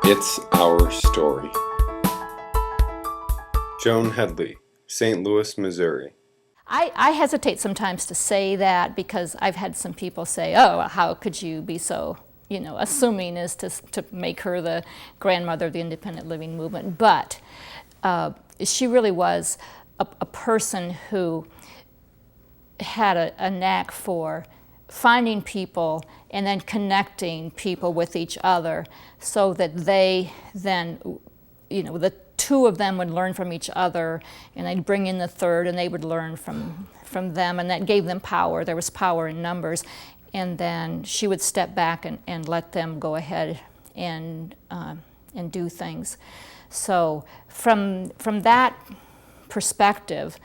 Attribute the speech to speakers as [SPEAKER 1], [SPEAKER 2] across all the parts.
[SPEAKER 1] It's Our Story. Joan Headley, St. Louis, Missouri.
[SPEAKER 2] I hesitate sometimes to say that because I've had some people say, oh, how could you be so, assuming as to make her the grandmother of the independent living movement. But she really was a person who had a knack for finding people and then connecting people with each other so that they then, the two of them would learn from each other, and they'd bring in the third, and they would learn from them, and that gave them power. There was power in numbers. And then she would step back and let them go ahead and do things. So from that perspective,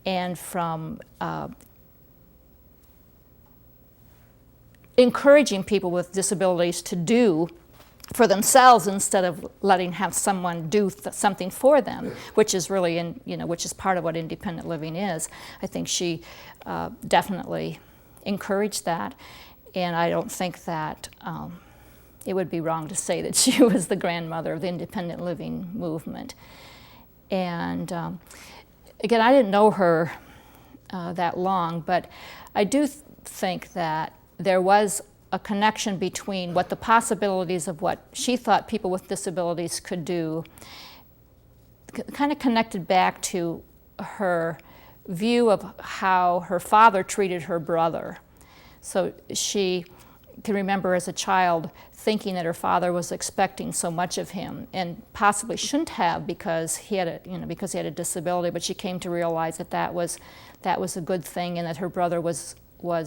[SPEAKER 2] and from encouraging people with disabilities to do for themselves instead of have someone do something for them, which is really which is part of what independent living is. I think she definitely encouraged that, and I don't think that it would be wrong to say that she was the grandmother of the independent living movement. And again, I didn't know her that long, but I do think that there was a connection between what the possibilities of what she thought people with disabilities could do, kind of connected back to her view of how her father treated her brother. So she can remember as a child thinking that her father was expecting so much of him, and possibly shouldn't have because he had a disability. But she came to realize that that was a good thing, and that her brother was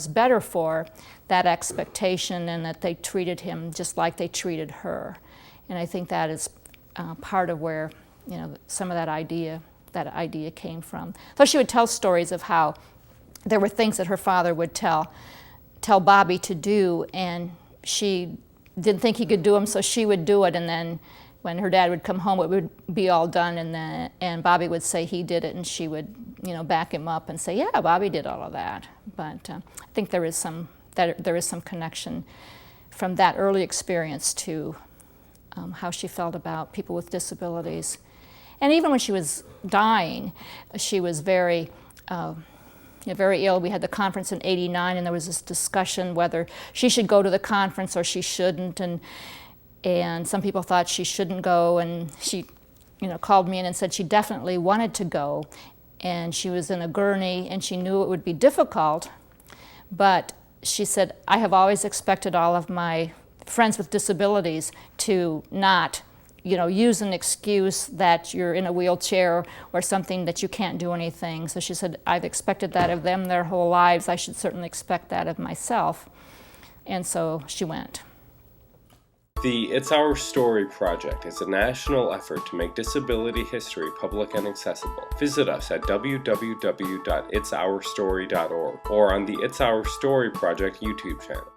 [SPEAKER 2] better for that expectation, and that they treated him just like they treated her. And I think that is part of where some of that idea came from. So she would tell stories of how there were things that her father would tell Bobby to do, and she didn't think he could do them, so she would do it, and then when her dad would come home, it would be all done, and Bobby would say he did it, and she would back him up and say, yeah, Bobby did all of that. But I think there is some connection from that early experience to how she felt about people with disabilities. And even when she was dying, she was very ill. We had the conference in '89, and there was this discussion whether she should go to the conference or she shouldn't, and some people thought she shouldn't go, and she called me in and said she definitely wanted to go, and she was in a gurney, and she knew it would be difficult, but she said, I have always expected all of my friends with disabilities to not use an excuse that you're in a wheelchair or something that you can't do anything. So she said, I've expected that of them their whole lives. I should certainly expect that of myself. And so she went.
[SPEAKER 1] The It's Our Story project is a national effort to make disability history public and accessible. Visit us at www.itsourstory.org or on the It's Our Story project YouTube channel.